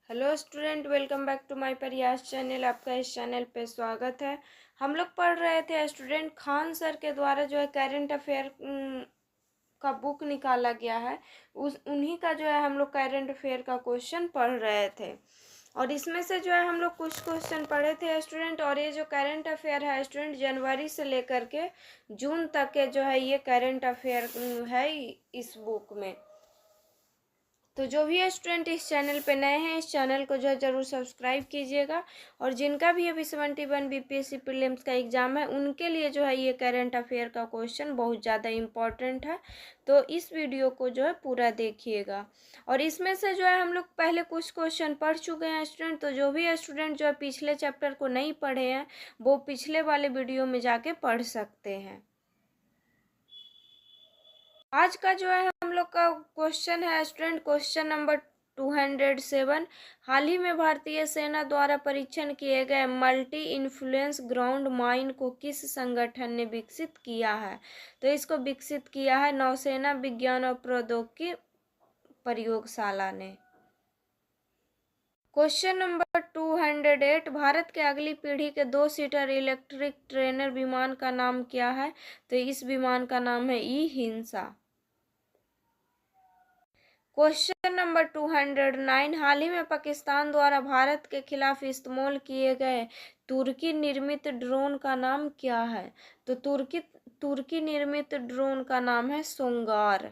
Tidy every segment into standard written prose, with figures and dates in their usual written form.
Hello student, welcome back to my Prayas channel. आपका इस channel पे स्वागत है। हम लोग पढ़ रहे थे स्टूडेंट, खान सर के द्वारा जो है करंट अफेयर का बुक निकाला गया है, उस उन्हीं का जो है हम लोग करंट अफेयर का क्वेश्चन पढ़ रहे थे। और इसमें से जो है हम लोग कुछ क्वेश्चन पढ़े थे स्टूडेंट। और ये जो करंट अफेयर है स्टूडेंट, जनवरी से लेकर के जून तक के जो है ये करंट अफेयर है इस बुक में। तो जो भी स्टूडेंट इस चैनल पे नए हैं, इस चैनल को जो है ज़रूर सब्सक्राइब कीजिएगा। और जिनका भी अभी 71 बीपीएससी प्रीलिम्स का एग्ज़ाम है, उनके लिए जो है ये करंट अफेयर का क्वेश्चन बहुत ज़्यादा इम्पॉर्टेंट है। तो इस वीडियो को जो है पूरा देखिएगा। और इसमें से जो है हम लोग पहले कुछ क्वेश्चन पढ़ चुके हैं स्टूडेंट। तो जो भी स्टूडेंट जो है पिछले चैप्टर को नहीं पढ़े हैं, वो पिछले वाले वीडियो में जाके पढ़ सकते हैं। आज का जो है हम लोग का क्वेश्चन है स्टूडेंट, क्वेश्चन नंबर 207। हाल ही में भारतीय सेना द्वारा परीक्षण किए गए मल्टी इन्फ्लुएंस ग्राउंड माइन को किस संगठन ने विकसित किया है? तो इसको विकसित किया है नौसेना विज्ञान और प्रौद्योगिकी प्रयोगशाला ने। क्वेश्चन नंबर 208, भारत के अगली पीढ़ी के 2 सीटर इलेक्ट्रिक ट्रेनर विमान का नाम क्या है? तो इस विमान का नाम है ई हिंसा। क्वेश्चन नंबर 209, हाल ही में पाकिस्तान द्वारा भारत के खिलाफ इस्तेमाल किए गए तुर्की निर्मित ड्रोन का नाम क्या है? तो तुर्की निर्मित ड्रोन का नाम है सोंगार।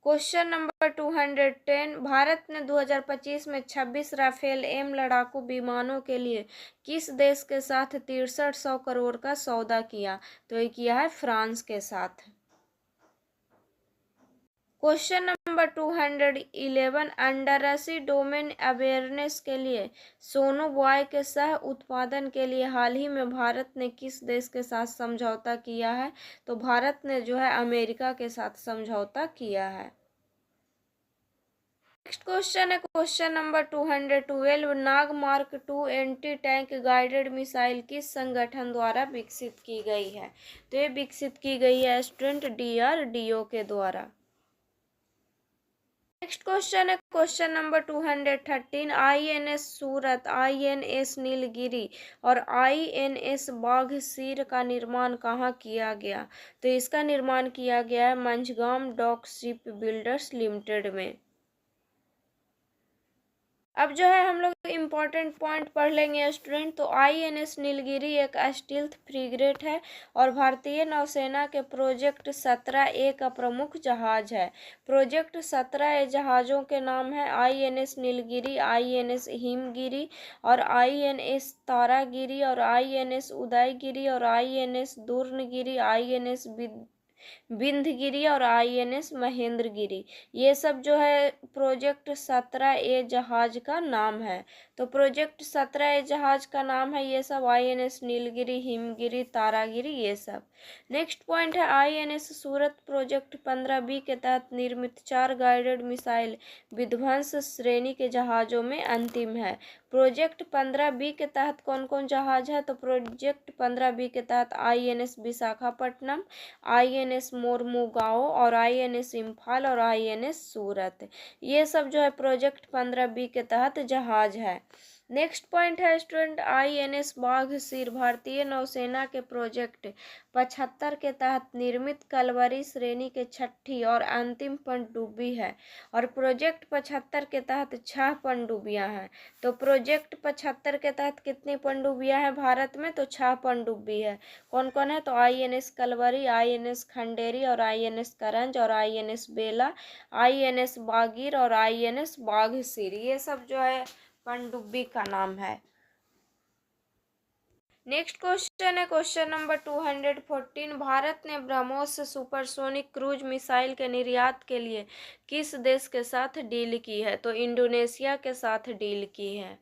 क्वेश्चन नंबर 210, भारत ने 2025 में 26 राफेल एम लड़ाकू विमानों के लिए किस देश के साथ 6300 करोड़ का सौदा किया? तो ये किया है फ्रांस के साथ। Question number 211, undersea domain awareness के लिए सोनोबॉय के सह उत्पादन के लिए हाल ही में भारत ने किस देश के साथ समझौता किया है? तो भारत ने जो है अमेरिका के साथ समझौता किया है। नेक्स्ट क्वेश्चन है question number 212, Nag mark 2 anti tank guided missile किस संगठन द्वारा विकसित की गई है? तो ये विकसित की गई है स्टूडेंट DRDO के द्वारा। नेक्स्ट क्वेश्चन है क्वेश्चन नंबर 213, INS सूरत, INS नीलगिरी और INS बाघसीर का निर्माण कहाँ किया गया? तो इसका निर्माण किया गया है Mazagon dock ship builders limited में। अब जो है हम लोग इम्पोर्टेंट पॉइंट पढ़ लेंगे स्टूडेंट। तो INS नीलगिरी एक स्टील्थ फ्रिगेट है और भारतीय नौसेना के प्रोजेक्ट 17A का प्रमुख जहाज है। प्रोजेक्ट 17A जहाज़ों के नाम है INS नीलगिरी, INS हिमगिरी और INS तारागिरी और INS उदयगिरी और INS दूर्णगिरी, INS बिंधगिरी और INS महेंद्रगिरी। ये सब जो है प्रोजेक्ट 17A जहाज का नाम है। तो प्रोजेक्ट 17A जहाज का नाम है ये सब INS नीलगिरी, हिमगिरी, तारागिरी, ये सब। नेक्स्ट पॉइंट है INS सूरत प्रोजेक्ट 15B के तहत निर्मित 4 गाइडेड मिसाइल विध्वंस श्रेणी के जहाज़ों में अंतिम है। प्रोजेक्ट 15B के तहत कौन कौन जहाज है? तो प्रोजेक्ट 15B के तहत INS विशाखापट्टनम, INS मोरमुगाओ और INS इम्फाल और INS सूरत, ये सब जो है प्रोजेक्ट 15B के तहत जहाज है। नेक्स्ट पॉइंट है स्टूडेंट, INS बाघसीर भारतीय नौसेना के प्रोजेक्ट 75 के तहत निर्मित कलवरी श्रेणी के छठी और अंतिम पनडुब्बी है। और प्रोजेक्ट 75 के तहत 6 पनडुब्बियां हैं। तो प्रोजेक्ट 75 के तहत कितनी पनडुब्बियां हैं भारत में? तो 6 पनडुब्बी है। कौन कौन है? तो INS कलवरी, INS खंडेरी और INS करंज और INS बेला, INS बागीर और INS बाघसीर, ये सब जो है पनडुब्बी का नाम है। नेक्स्ट क्वेश्चन है क्वेश्चन नंबर 214, भारत ने ब्रह्मोस सुपरसोनिक क्रूज मिसाइल के निर्यात के लिए किस देश के साथ डील की है? तो इंडोनेशिया के साथ डील की है।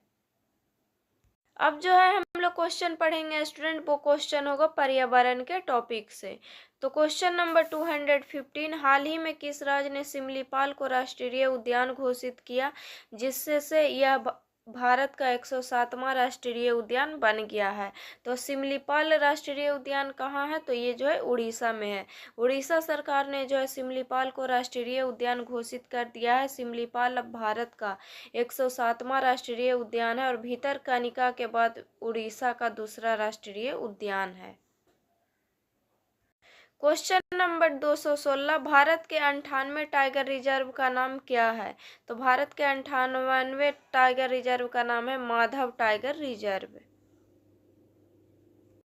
अब जो है हम लोग क्वेश्चन पढ़ेंगे स्टूडेंट, वो क्वेश्चन होगा पर्यावरण के टॉपिक से। तो क्वेश्चन नंबर 215, हाल ही में किस राज्य ने सिमलीपाल को राष्ट्रीय उद्यान घोषित किया, जिससे से यह भारत का 107वां राष्ट्रीय उद्यान बन गया है। तो सिमलीपाल राष्ट्रीय उद्यान कहाँ है? तो ये जो है उड़ीसा में है। उड़ीसा सरकार ने जो है सिमलीपाल को राष्ट्रीय उद्यान घोषित कर दिया है। सिमलीपाल अब भारत का 107वां राष्ट्रीय उद्यान है और भितरकनिका के बाद उड़ीसा का दूसरा राष्ट्रीय उद्यान है। क्वेश्चन नंबर 216, भारत के 98 टाइगर रिजर्व का नाम क्या है? तो भारत के 98वें टाइगर रिजर्व का नाम है माधव टाइगर रिजर्व।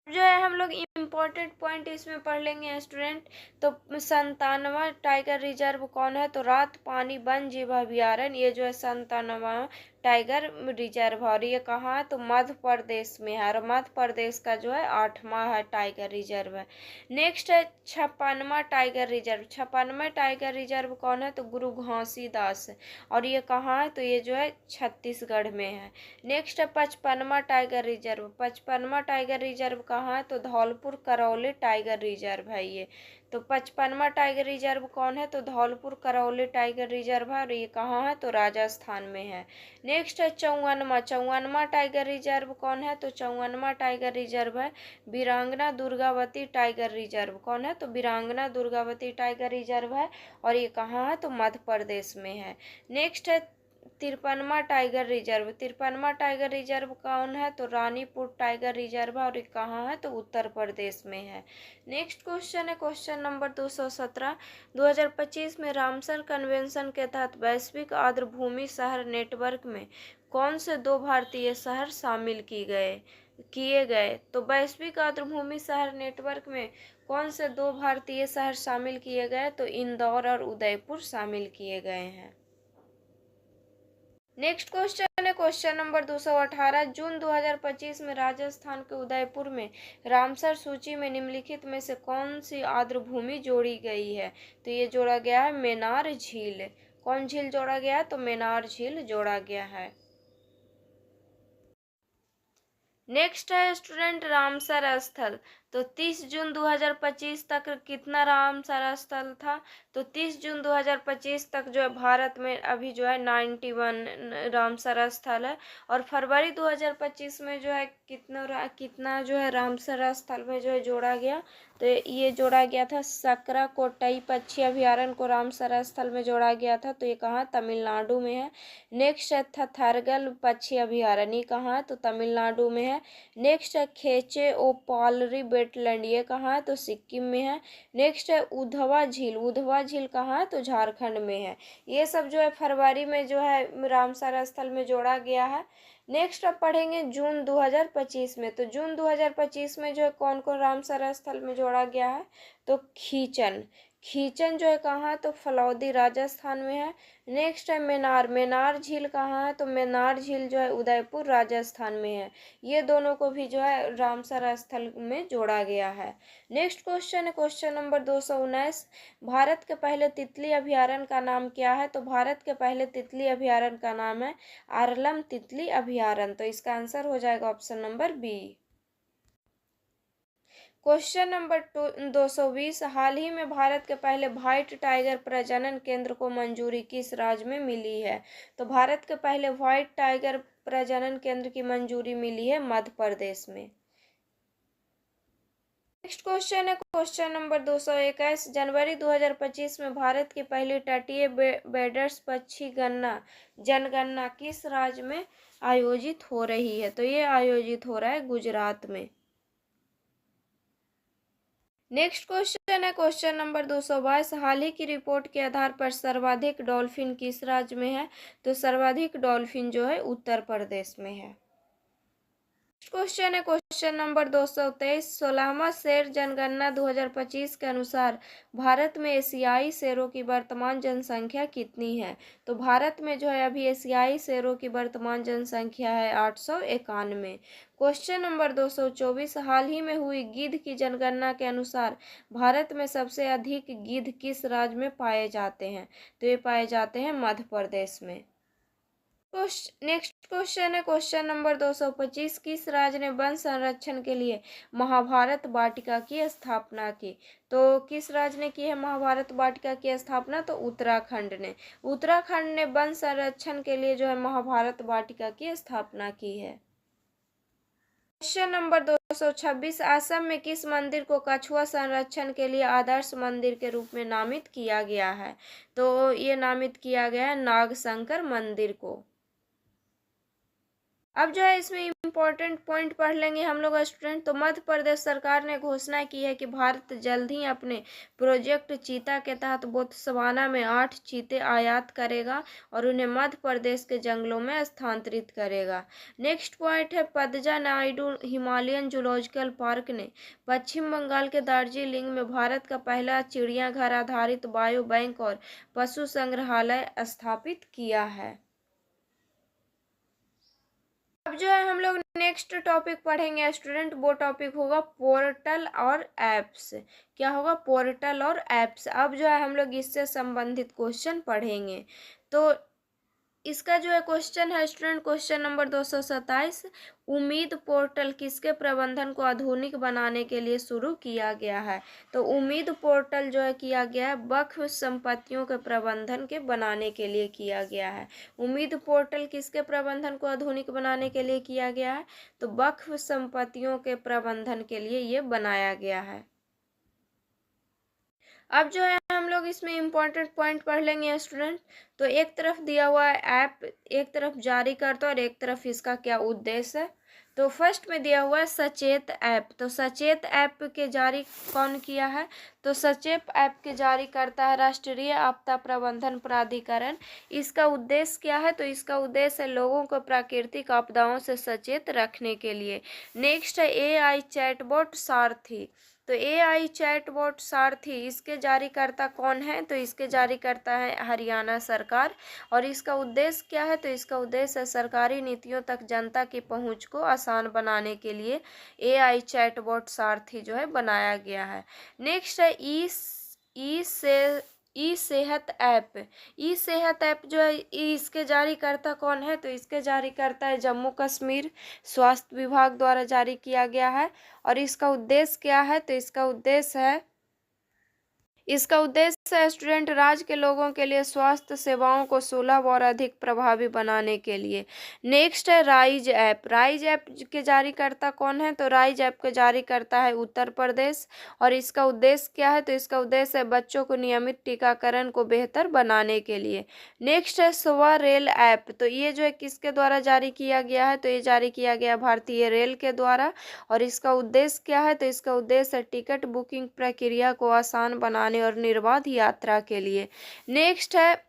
जो है हम लोग इम्पोर्टेंट पॉइंट इसमें पढ़ लेंगे स्टूडेंट। तो 97वां टाइगर रिजर्व कौन है? तो रात पानी वन जीव अभ्यारण्य, ये जो है 97वां टाइगर रिजर्व और ये कहाँ है? तो मध्य प्रदेश में है और मध्य प्रदेश का जो है 8वां है टाइगर रिजर्व है। नेक्स्ट है 56वां टाइगर रिजर्व। 56वां टाइगर रिजर्व कौन है? तो गुरु घासीदास और ये कहाँ है? तो ये जो है छत्तीसगढ़ में है। नेक्स्ट है 55वां टाइगर रिजर्व। 55वां टाइगर रिजर्व कहाँ है? तो धौलपुर करौली टाइगर रिजर्व है ये। तो 55वां टाइगर रिजर्व कौन है? तो धौलपुर करौली टाइगर रिजर्व है और ये कहाँ है? तो राजस्थान में है। नेक्स्ट है 54वां टाइगर रिजर्व कौन है? तो 54वां टाइगर रिजर्व है वीरांगना दुर्गावती टाइगर रिजर्व। कौन है? तो वीरांगना दुर्गावती टाइगर रिजर्व है और ये कहाँ है? तो मध्य प्रदेश में है। नेक्स्ट है 53वां टाइगर रिजर्व। 53वां टाइगर रिजर्व कौन है? तो रानीपुर टाइगर रिजर्व है और ये कहाँ है? तो उत्तर प्रदेश में है। नेक्स्ट क्वेश्चन है क्वेश्चन नंबर 217, 2025 में रामसर कन्वेंशन के तहत वैश्विक आर्द्रभूमि शहर नेटवर्क में कौन से 2 भारतीय शहर शामिल किए गए? तो वैश्विक आर्द्रभूमि शहर नेटवर्क में कौन से 2 भारतीय शहर शामिल किए गए? तो इंदौर और उदयपुर शामिल किए गए हैं। नेक्स्ट क्वेश्चन है क्वेश्चन नंबर 218, जून 2025 में राजस्थान के उदयपुर में रामसर सूची में निम्नलिखित में से कौन सी आर्द्रभूमि जोड़ी गई है? तो ये जोड़ा गया है मेनार झील। कौन झील जोड़ा गया है? तो मेनार झील जोड़ा गया है। नेक्स्ट है स्टूडेंट रामसर स्थल। तो 30 जून 2025 तक कितना रामसर स्थल था? तो 30 जून 2025 तक जो है भारत में अभी जो है 91 रामसर स्थल है और फरवरी 2025 में जो है कितना जो है रामसर स्थल में जो है जोड़ा गया? तो ये जोड़ा गया था सकरा कोट्टई पक्षी अभ्यारण्य को रामसर स्थल में जोड़ा गया था। तो ये कहाँ? तमिलनाडु में है। नेक्स्ट है थरगल पक्षी अभ्यारण्य, कहाँ है? तो तमिलनाडु में है। नेक्स्ट है खेचे ओ पालरी वेटलैंड, ये कहाँ है? तो सिक्किम में है। नेक्स्ट है उधवा झील। उधवा झील कहाँ है? तो झारखंड में है। ये सब जो है फरवरी में जो है रामसर स्थल में जोड़ा गया है। नेक्स्ट अब पढ़ेंगे जून 2025 में। तो जून 2025 में जो है कौन कौन रामसर स्थल में जोड़ा गया है? तो खीचन। खीचन जो है कहाँ है? तो फलौदी राजस्थान में है। नेक्स्ट है मेनार। मेनार झील कहाँ है? तो मेनार झील जो है उदयपुर राजस्थान में है। ये दोनों को भी जो है रामसर स्थल में जोड़ा गया है। नेक्स्ट क्वेश्चन है क्वेश्चन नंबर 219, भारत के पहले तितली अभ्यारण्य का नाम क्या है? तो भारत के पहले तितली अभ्यारण्य का नाम है आरलम तितली अभ्यारण्य। तो इसका आंसर हो जाएगा option number B. Question number 220, हाल ही में भारत के पहले व्हाइट टाइगर प्रजनन केंद्र को मंजूरी किस राज्य में मिली है? तो भारत के पहले व्हाइट टाइगर प्रजनन केंद्र की मंजूरी मिली है मध्य प्रदेश में। नेक्स्ट क्वेश्चन है क्वेश्चन नंबर 221, जनवरी 2025 में भारत की पहली तटीय बेडर्स पक्षी जनगणना किस राज्य में आयोजित हो रही है? तो ये आयोजित हो रहा है गुजरात में। नेक्स्ट क्वेश्चन है क्वेश्चन नंबर 222, हाल ही की रिपोर्ट के आधार पर सर्वाधिक डॉल्फिन किस राज्य में है? तो सर्वाधिक डॉल्फिन जो है उत्तर प्रदेश में है। क्वेश्चन है क्वेश्चन नंबर 223, 16वां शेर जनगणना 2025 के अनुसार भारत में एशियाई शेरों की वर्तमान जनसंख्या कितनी है? तो भारत में जो है अभी एशियाई शेरों की वर्तमान जनसंख्या है 891। क्वेश्चन नंबर 224, हाल ही में हुई गिद्ध की जनगणना के अनुसार भारत में सबसे अधिक गिद्ध किस राज्य में पाए जाते हैं? तो ये पाए जाते हैं मध्य प्रदेश में। नेक्स्ट क्वेश्चन है क्वेश्चन नंबर 225। किस राज्य ने वन संरक्षण के लिए महाभारत वाटिका की स्थापना की? तो किस राज्य ने की है महाभारत वाटिका की स्थापना? तो उत्तराखंड ने। उत्तराखंड ने वन संरक्षण के लिए जो है महाभारत वाटिका की स्थापना की है। Question number 226। असम में किस मंदिर को कछुआ संरक्षण के लिए आदर्श मंदिर के रूप में नामित किया गया है? तो ये नामित किया गया है नागशंकर मंदिर को। अब जो है इसमें इम्पोर्टेंट पॉइंट पढ़ लेंगे हम लोग स्टूडेंट। तो मध्य प्रदेश सरकार ने घोषणा की है कि भारत जल्द ही अपने प्रोजेक्ट चीता के तहत बोत्सवाना में 8 चीते आयात करेगा और उन्हें मध्य प्रदेश के जंगलों में स्थानांतरित करेगा। नेक्स्ट पॉइंट है Padma Naidu Himalayan zoological park ने पश्चिम बंगाल के दार्जिलिंग में भारत का पहला चिड़ियाघर आधारित बायो बैंक और पशु संग्रहालय स्थापित किया है। अब जो है हम लोग नेक्स्ट टॉपिक पढ़ेंगे स्टूडेंट। वो टॉपिक होगा पोर्टल और एप्स। क्या होगा? पोर्टल और एप्स। अब जो है हम लोग इससे संबंधित क्वेश्चन पढ़ेंगे। तो इसका जो है क्वेश्चन है स्टूडेंट क्वेश्चन नंबर 227। उम्मीद पोर्टल किसके प्रबंधन को आधुनिक बनाने के लिए शुरू किया गया है? तो उम्मीद पोर्टल जो है किया गया है वक्फ संपत्तियों के प्रबंधन के बनाने के लिए किया गया है। उम्मीद पोर्टल किसके प्रबंधन को आधुनिक बनाने के लिए किया गया है? तो वक्फ संपत्तियों के प्रबंधन के लिए ये बनाया गया है। अब जो है हम लोग इसमें इम्पोर्टेंट पॉइंट पढ़ लेंगे स्टूडेंट। तो एक तरफ दिया हुआ है ऐप, एक तरफ जारी करता और एक तरफ इसका क्या उद्देश्य है। तो फर्स्ट में दिया हुआ है सचेत ऐप। तो सचेत ऐप के जारी कौन किया है? तो सचेत ऐप के जारी करता है राष्ट्रीय आपदा प्रबंधन प्राधिकरण। इसका उद्देश्य क्या है? तो इसका उद्देश्य है लोगों को प्राकृतिक आपदाओं से सचेत रखने के लिए। नेक्स्ट है AI चैटबॉट सारथी। तो AI चैटबॉट सारथी इसके जारीकर्ता कौन है? तो इसके जारीकर्ता है हरियाणा सरकार। और इसका उद्देश्य क्या है? तो इसका उद्देश्य है सरकारी नीतियों तक जनता की पहुंच को आसान बनाने के लिए AI चैटबॉट सारथी जो है बनाया गया है। नेक्स्ट है ई सेहत ऐप। ई सेहत ऐप जो है इसके जारीकर्ता कौन है? तो इसके जारीकर्ता है जम्मू कश्मीर स्वास्थ्य विभाग द्वारा जारी किया गया है। और इसका उद्देश्य क्या है? तो इसका उद्देश्य है स्टूडेंट राज्य के लोगों के लिए स्वास्थ्य सेवाओं को सुलभ और अधिक प्रभावी बनाने के लिए। नेक्स्ट है राइज ऐप। राइज ऐप के जारीकर्ता कौन है? तो राइज ऐप के जारीकर्ता है उत्तर प्रदेश। और इसका उद्देश्य क्या है? तो इसका उद्देश्य है बच्चों को नियमित टीकाकरण को बेहतर बनाने के लिए। नेक्स्ट है स्वरेल ऐप। तो ये जो है किसके द्वारा जारी किया गया है? तो ये जारी किया गया भारतीय रेल के द्वारा। और इसका उद्देश्य क्या है? तो इसका उद्देश्य है टिकट बुकिंग प्रक्रिया को आसान बनाने और निर्बाध यात्रा के लिए। नेक्स्ट है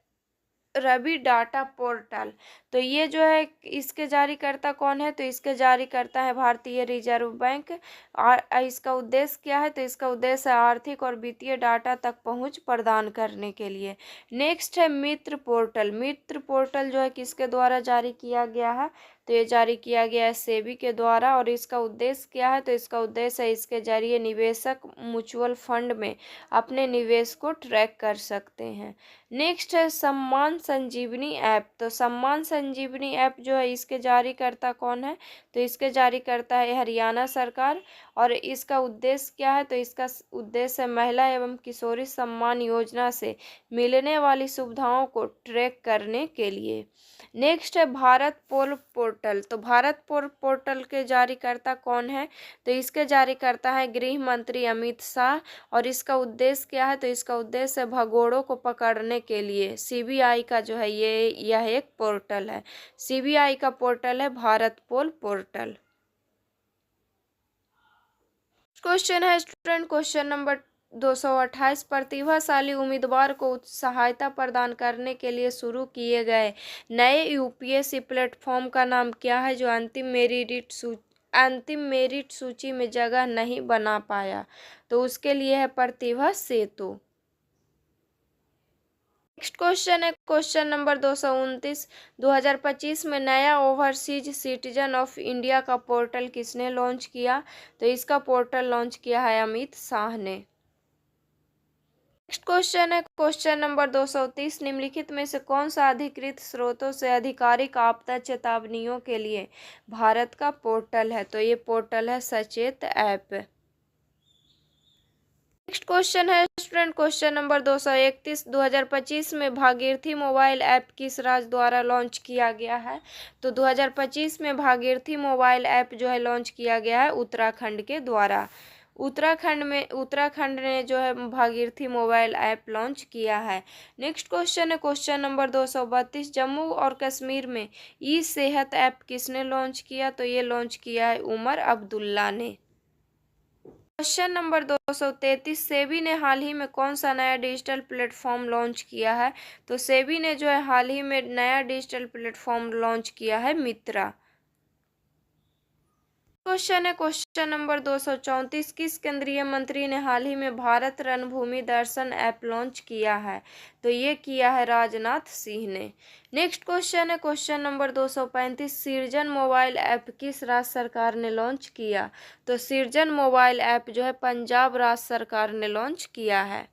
रवि डाटा पोर्टल। तो ये जो है इसके जारीकर्ता कौन है? तो इसके जारीकर्ता है भारतीय रिजर्व बैंक। और इसका उद्देश्य क्या है? तो इसका उद्देश्य है आर्थिक और वित्तीय डाटा तक पहुंच प्रदान करने के लिए। नेक्स्ट है मित्र पोर्टल। मित्र पोर्टल जो है किसके द्वारा जारी किया गया है? तो ये जारी किया गया है सेबी के द्वारा। और इसका उद्देश्य क्या है? तो इसका उद्देश्य है इसके जरिए निवेशक म्यूचुअल फंड में अपने निवेश को ट्रैक कर सकते हैं। नेक्स्ट है सम्मान संजीवनी ऐप। तो सम्मान संजीवनी ऐप जो है इसके जारीकर्ता कौन है? तो इसके जारीकर्ता है हरियाणा सरकार। और इसका उद्देश्य क्या है? तो इसका उद्देश्य है महिला एवं किशोरी सम्मान योजना से मिलने वाली सुविधाओं को ट्रैक करने के लिए। नेक्स्ट है भारत पोल पोर्टल। तो भारत पोल पोर्टल के जारीकर्ता कौन है? तो इसके जारीकर्ता है गृह मंत्री अमित शाह। और इसका उद्देश्य क्या है? तो इसका उद्देश्य है भगोड़ों को पकड़ने के लिए CBI का जो है यह एक पोर्टल है। CBI का पोर्टल है भारत पोल पोर्टल। क्वेश्चन है स्टूडेंट क्वेश्चन नंबर 228। प्रतिभाशाली उम्मीदवार को सहायता प्रदान करने के लिए शुरू किए गए नए UPSC प्लेटफॉर्म का नाम क्या है जो अंतिम मेरिट सूची में जगह नहीं बना पाया? तो उसके लिए है प्रतिभा सेतु। नेक्स्ट क्वेश्चन है क्वेश्चन नंबर 229। 2025 में नया ओवरसीज सिटीजन ऑफ इंडिया का पोर्टल किसने लॉन्च किया? तो इसका पोर्टल लॉन्च किया है अमित शाह ने। नेक्स्ट क्वेश्चन है क्वेश्चन नंबर 230, निम्नलिखित में से कौन सा अधिकृत स्रोतों से आधिकारिक आपदा चेतावनियों के लिए भारत का पोर्टल है? तो ये पोर्टल है सचेत ऐप। नेक्स्ट क्वेश्चन है स्टूडेंट क्वेश्चन नंबर 231, 2025 में भागीरथी मोबाइल ऐप किस राज्य द्वारा लॉन्च किया गया है? तो 2025 में भागीरथी मोबाइल ऐप जो है लॉन्च किया गया है उत्तराखंड के द्वारा। उत्तराखंड ने जो है भागीरथी मोबाइल ऐप लॉन्च किया है। नेक्स्ट क्वेश्चन है क्वेश्चन नंबर 232, जम्मू और कश्मीर में ई सेहत ऐप किसने लॉन्च किया? तो ये लॉन्च किया है उमर अब्दुल्ला ने। क्वेश्चन नंबर 233, सेबी ने हाल ही में कौन सा नया डिजिटल प्लेटफॉर्म लॉन्च किया है? तो सेबी ने जो है हाल ही में नया डिजिटल प्लेटफॉर्म लॉन्च किया है मित्रा। क्वेश्चन है क्वेश्चन नंबर 234, किस केंद्रीय मंत्री ने हाल ही में भारत रणभूमि दर्शन ऐप लॉन्च किया है? तो ये किया है राजनाथ सिंह ने। नेक्स्ट क्वेश्चन है क्वेश्चन नंबर 235, सृजन मोबाइल ऐप किस राज्य सरकार ने लॉन्च किया? तो सृजन मोबाइल ऐप जो है पंजाब राज्य सरकार ने लॉन्च किया है।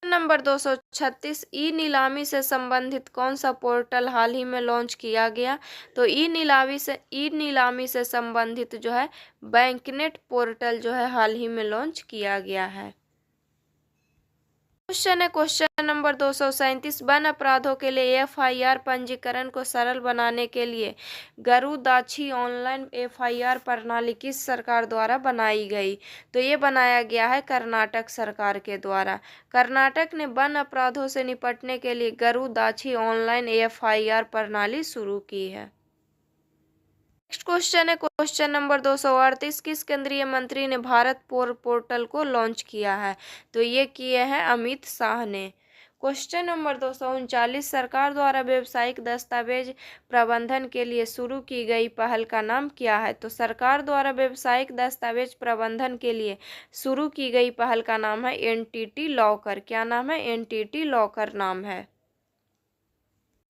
नंबर 236, ई नीलामी से संबंधित कौन सा पोर्टल हाल ही में लॉन्च किया गया? तो ई नीलामी से संबंधित जो है बैंकनेट पोर्टल जो है हाल ही में लॉन्च किया गया है। क्वेश्चन है क्वेश्चन नंबर 237, वन अपराधों के लिए एफआईआर पंजीकरण को सरल बनाने के लिए गरुदाछी ऑनलाइन एफआईआर प्रणाली किस सरकार द्वारा बनाई गई? तो ये बनाया गया है कर्नाटक सरकार के द्वारा। कर्नाटक ने वन अपराधों से निपटने के लिए गरुदाछी ऑनलाइन एफआईआर प्रणाली शुरू की है। नेक्स्ट क्वेश्चन है क्वेश्चन नंबर 238, किस केंद्रीय मंत्री ने भारत पोर्टल को लॉन्च किया है? तो ये किए हैं अमित शाह ने। क्वेश्चन नंबर 239, सरकार द्वारा व्यावसायिक दस्तावेज प्रबंधन के लिए शुरू की गई पहल का नाम क्या है? तो सरकार द्वारा व्यावसायिक दस्तावेज प्रबंधन के लिए शुरू की गई पहल का नाम है एनटीटी लॉकर। क्या नाम है? एनटीटी लॉकर नाम है।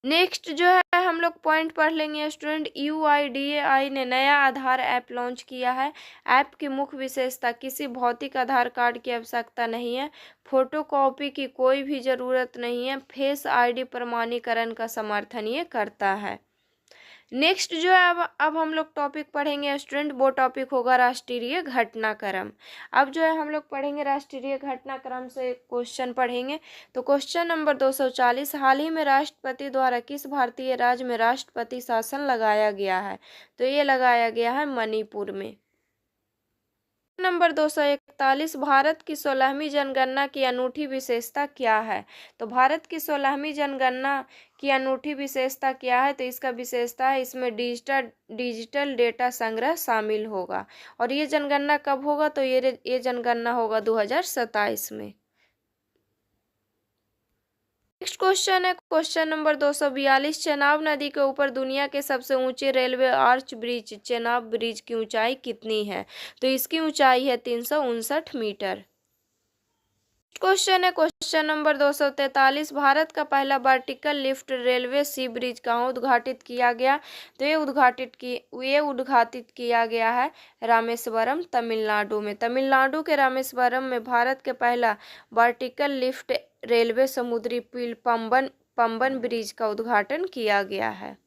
नेक्स्ट जो है हम लोग पॉइंट पढ़ लेंगे स्टूडेंट, यूआईडीएआई ने नया आधार ऐप लॉन्च किया है। ऐप की मुख्य विशेषता, किसी भौतिक आधार कार्ड की आवश्यकता नहीं है, फोटोकॉपी की कोई भी ज़रूरत नहीं है, फेस आईडी प्रमाणीकरण का समर्थन ये करता है। नेक्स्ट जो है अब हम लोग टॉपिक पढ़ेंगे स्टूडेंट, वो टॉपिक होगा राष्ट्रीय घटनाक्रम। अब जो है हम लोग पढ़ेंगे राष्ट्रीय घटनाक्रम से क्वेश्चन पढ़ेंगे। तो क्वेश्चन नंबर 240, हाल ही में राष्ट्रपति द्वारा किस भारतीय राज्य में राष्ट्रपति शासन लगाया गया है? तो ये लगाया गया है मणिपुर में। नंबर 241, भारत की 16वीं जनगणना की अनूठी विशेषता क्या है? तो भारत की 16वीं जनगणना की अनूठी विशेषता क्या है? तो इसका विशेषता है इसमें डिजिटल डेटा संग्रह शामिल होगा। और ये जनगणना कब होगा? तो ये जनगणना होगा 2027 में। नेक्स्ट क्वेश्चन है क्वेश्चन नंबर 242, चेनाब नदी के ऊपर दुनिया के सबसे ऊंचे railway arch bridge Chenab bridge की ऊंचाई कितनी है? तो इसकी ऊंचाई है 359 मीटर। क्वेश्चन है क्वेश्चन नंबर 243, भारत का पहला वर्टिकल लिफ्ट रेलवे सी ब्रिज कहाँ उद्घाटित किया गया? तो ये उद्घाटित किया गया है रामेश्वरम तमिलनाडु में। तमिलनाडु के रामेश्वरम में भारत के पहला वर्टिकल लिफ्ट रेलवे समुद्री पुल पंबन ब्रिज का उद्घाटन किया गया है।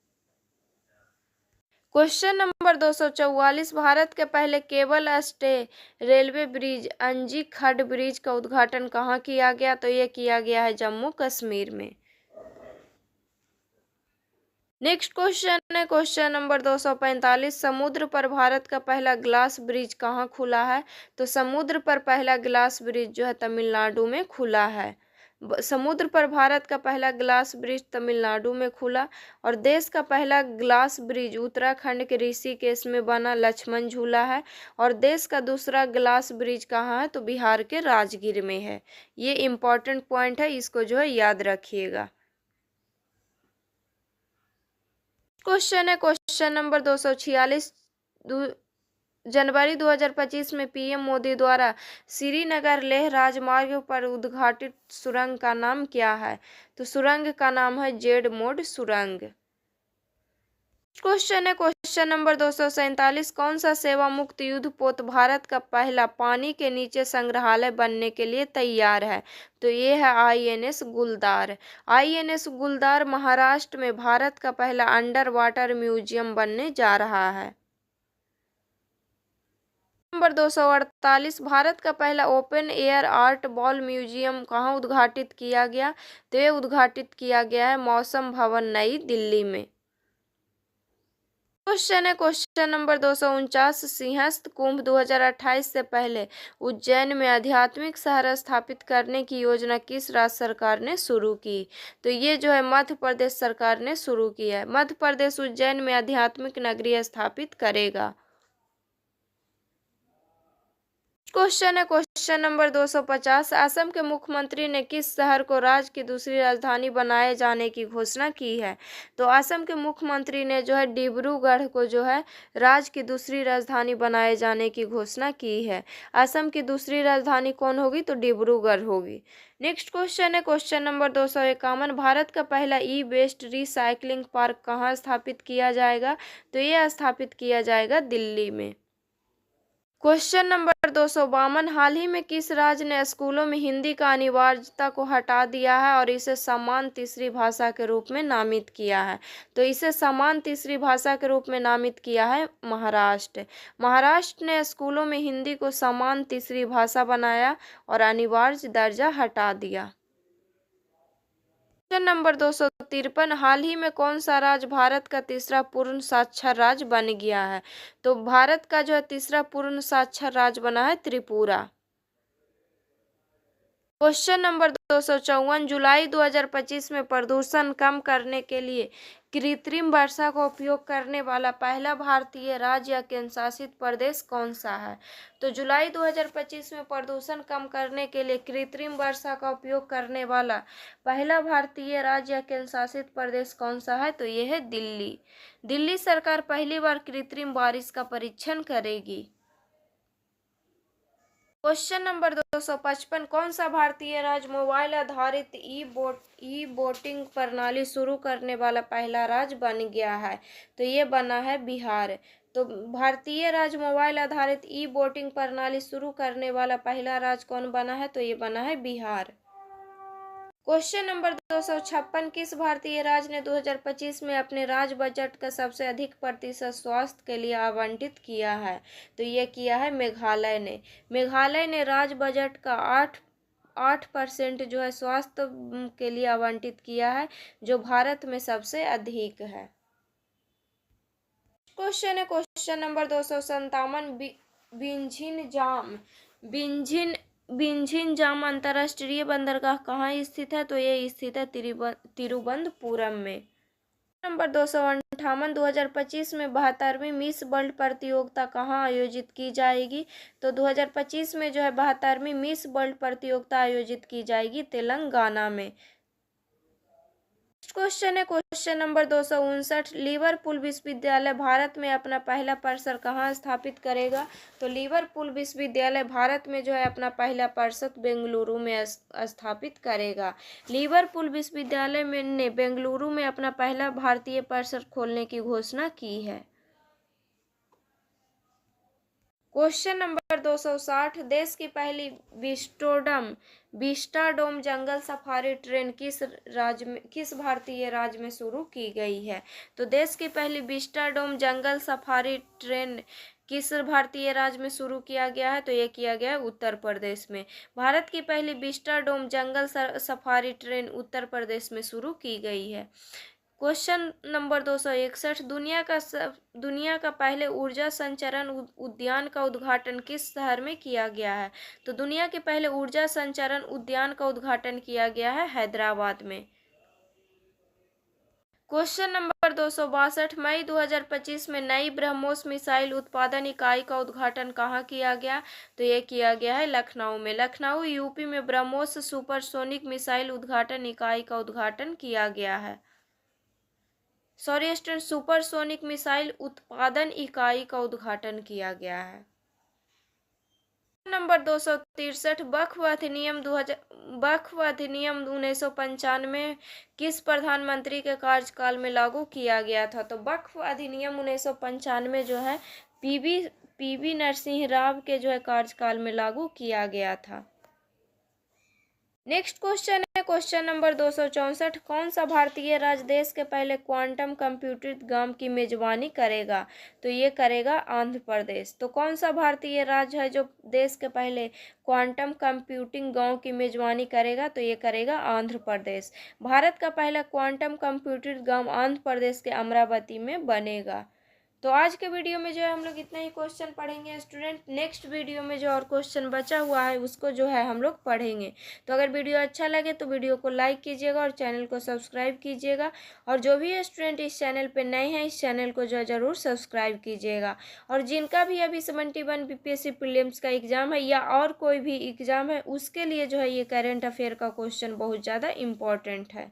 क्वेश्चन नंबर 244, भारत के पहले केबल स्टे रेलवे ब्रिज अंजी खड ब्रिज का उद्घाटन कहाँ किया गया? तो ये किया गया है जम्मू कश्मीर में। नेक्स्ट क्वेश्चन है क्वेश्चन नंबर 245, समुद्र पर भारत का पहला ग्लास ब्रिज कहाँ खुला है? तो समुद्र पर पहला ग्लास ब्रिज जो है तमिलनाडु में खुला है। समुद्र पर भारत का पहला ग्लास ब्रिज तमिलनाडु में खुला। और देश का पहला ग्लास ब्रिज उत्तराखंड के ऋषिकेश में बना लक्ष्मण झूला है। और देश का दूसरा ग्लास ब्रिज कहाँ है? तो बिहार के राजगीर में है। ये इम्पोर्टेंट पॉइंट है, इसको जो है याद रखिएगा। क्वेश्चन है क्वेश्चन नंबर 246, जनवरी 2025 में पीएम मोदी द्वारा श्रीनगर लेह राजमार्ग पर उद्घाटित सुरंग का नाम क्या है? तो सुरंग का नाम है जेड मोड सुरंग। क्वेश्चन है क्वेश्चन नंबर 247, कौन सा सेवा मुक्त युद्ध पोत भारत का पहला पानी के नीचे संग्रहालय बनने के लिए तैयार है? तो ये है आईएनएस गुलदार। आईएनएस गुलदार महाराष्ट्र में भारत का पहला अंडर वाटर म्यूजियम बनने जा रहा है। नंबर 248, भारत का पहला open air art ball museum कहाँ उद्घाटित किया गया? तो ये उद्घाटित किया गया है मौसम भवन नई दिल्ली में। क्वेश्चन है क्वेश्चन नंबर 249, सिंहस्थ कुंभ 2028 से पहले उज्जैन में आध्यात्मिक शहर स्थापित करने की योजना किस राज्य सरकार ने शुरू की? तो ये जो है मध्य प्रदेश सरकार ने शुरू की है। मध्य प्रदेश उज्जैन में आध्यात्मिक नगरी स्थापित करेगा। क्वेश्चन है क्वेश्चन नंबर 250, असम के मुख्यमंत्री ने किस शहर को राज्य की दूसरी राजधानी बनाए जाने की घोषणा की है? तो असम के मुख्यमंत्री ने जो है डिब्रूगढ़ को जो है राज्य की दूसरी राजधानी बनाए जाने की घोषणा की है। असम की दूसरी राजधानी कौन होगी? तो डिब्रूगढ़ होगी। नेक्स्ट क्वेश्चन है क्वेश्चन नंबर 251, भारत का पहला ई वेस्ट रिसाइकलिंग पार्क कहाँ स्थापित किया जाएगा? तो यह स्थापित किया जाएगा दिल्ली में। क्वेश्चन नंबर 252, हाल ही में किस राज्य ने स्कूलों में हिंदी का अनिवार्यता को हटा दिया है और इसे समान तीसरी भाषा के रूप में नामित किया है? तो इसे समान तीसरी भाषा के रूप में नामित किया है महाराष्ट्र। महाराष्ट्र ने स्कूलों में हिंदी को समान तीसरी भाषा बनाया और अनिवार्य दर्जा हटा दिया। क्वेश्चन नंबर 253, हाल ही में कौन सा राज्य भारत का तीसरा पूर्ण साक्षर राज्य बन गया है? तो भारत का जो है तीसरा पूर्ण साक्षर राज्य बना है त्रिपुरा। क्वेश्चन नंबर 254, जुलाई 2025 में प्रदूषण कम करने के लिए कृत्रिम वर्षा का उपयोग करने वाला पहला भारतीय राज्य या केंद्र शासित प्रदेश कौन सा है? तो जुलाई 2025 में प्रदूषण कम करने के लिए कृत्रिम वर्षा का उपयोग करने वाला पहला भारतीय राज्य या केंद्र शासित प्रदेश कौन सा है? तो यह है दिल्ली। दिल्ली सरकार पहली बार कृत्रिम बारिश का परीक्षण करेगी। क्वेश्चन नंबर 255, कौन सा भारतीय राज्य मोबाइल आधारित ई वोटिंग प्रणाली शुरू करने वाला पहला राज्य बन गया है? तो ये बना है बिहार। तो भारतीय राज्य मोबाइल आधारित ई वोटिंग प्रणाली शुरू करने वाला पहला राज्य कौन बना है? तो ये बना है बिहार। क्वेश्चन नंबर 256, किस भारतीय राज्य ने 2025 में अपने राज्य बजट का सबसे अधिक प्रतिशत स्वास्थ्य के लिए आवंटित किया है? तो ये किया है मेघालय ने। मेघालय ने राज्य बजट का 8% जो है स्वास्थ्य के लिए आवंटित किया है, जो भारत में सबसे अधिक है। क्वेश्चन है क्वेश्चन नंबर 257, बिंझिन जाम अंतरराष्ट्रीय बंदरगाह कहाँ स्थित है? तो ये स्थित है तिरुवनंतपुरम में। नंबर 258, 2025 में 72वीं मिस वर्ल्ड प्रतियोगिता कहाँ आयोजित की जाएगी? तो 2025 में जो है 72वीं मिस वर्ल्ड प्रतियोगिता आयोजित की जाएगी तेलंगाना में। क्वेश्चन है क्वेश्चन नंबर 259, लिवरपूल विश्वविद्यालय भारत में अपना पहला परिसर कहाँ स्थापित करेगा? तो लिवरपूल विश्वविद्यालय भारत में जो है अपना पहला परिसर बेंगलुरु में स्थापित करेगा। लिवरपूल विश्वविद्यालय ने बेंगलुरु में अपना पहला भारतीय परिसर खोलने की घोषणा की है। क्वेश्चन नंबर 260, देश की पहली विस्टाडोम जंगल सफारी ट्रेन किस भारतीय राज्य में शुरू की गई है? तो देश की पहली विस्टाडोम जंगल सफारी ट्रेन किस भारतीय राज्य में शुरू किया गया है? तो यह किया गया है उत्तर प्रदेश में। भारत की पहली विस्टाडोम जंगल सफारी ट्रेन उत्तर प्रदेश में शुरू की गई है। क्वेश्चन नंबर 261, दुनिया का पहले ऊर्जा संचरण उद्यान का उद्घाटन किस शहर में किया गया है? तो दुनिया के पहले ऊर्जा संचरण उद्यान का उद्घाटन किया गया है हैदराबाद में। क्वेश्चन नंबर 262, मई 2025 में नई ब्रह्मोस मिसाइल उत्पादन इकाई का उद्घाटन कहाँ किया गया? तो ये किया गया है लखनऊ में। लखनऊ यूपी में ब्रह्मोस सुपरसोनिक मिसाइल उद्घाटन इकाई का उद्घाटन किया गया है। स्टूडेंट, सुपरसोनिक मिसाइल उत्पादन इकाई का उद्घाटन किया गया है। नंबर 263 वक्फ अधिनियम 1995 किस प्रधानमंत्री के कार्यकाल में लागू किया गया था? तो वक्फ अधिनियम 1995 जो है पीवी नरसिंह राव के जो है कार्यकाल में लागू किया गया था। नेक्स्ट क्वेश्चन है क्वेश्चन नंबर 264, कौन सा भारतीय राज्य देश के पहले क्वांटम कंप्यूटिंग गांव की मेजबानी करेगा? तो ये करेगा आंध्र प्रदेश। तो कौन सा भारतीय राज्य है जो देश के पहले क्वांटम कंप्यूटिंग गांव की मेजबानी करेगा? तो ये करेगा आंध्र प्रदेश। भारत का पहला क्वांटम कंप्यूटिंग गांव आंध्र प्रदेश के अमरावती में बनेगा। तो आज के वीडियो में जो है हम लोग इतना ही क्वेश्चन पढ़ेंगे स्टूडेंट। नेक्स्ट वीडियो में जो और क्वेश्चन बचा हुआ है उसको जो है हम लोग पढ़ेंगे। तो अगर वीडियो अच्छा लगे तो वीडियो को लाइक कीजिएगा और चैनल को सब्सक्राइब कीजिएगा। और जो भी स्टूडेंट इस चैनल पे नए हैं इस चैनल को जो है ज़रूर सब्सक्राइब कीजिएगा। और जिनका भी अभी 71 बीपीएससी प्रीलिम्स का एग्ज़ाम है या और कोई भी एग्ज़ाम है उसके लिए जो है ये करेंट अफेयर का क्वेश्चन बहुत ज़्यादा इम्पॉर्टेंट है।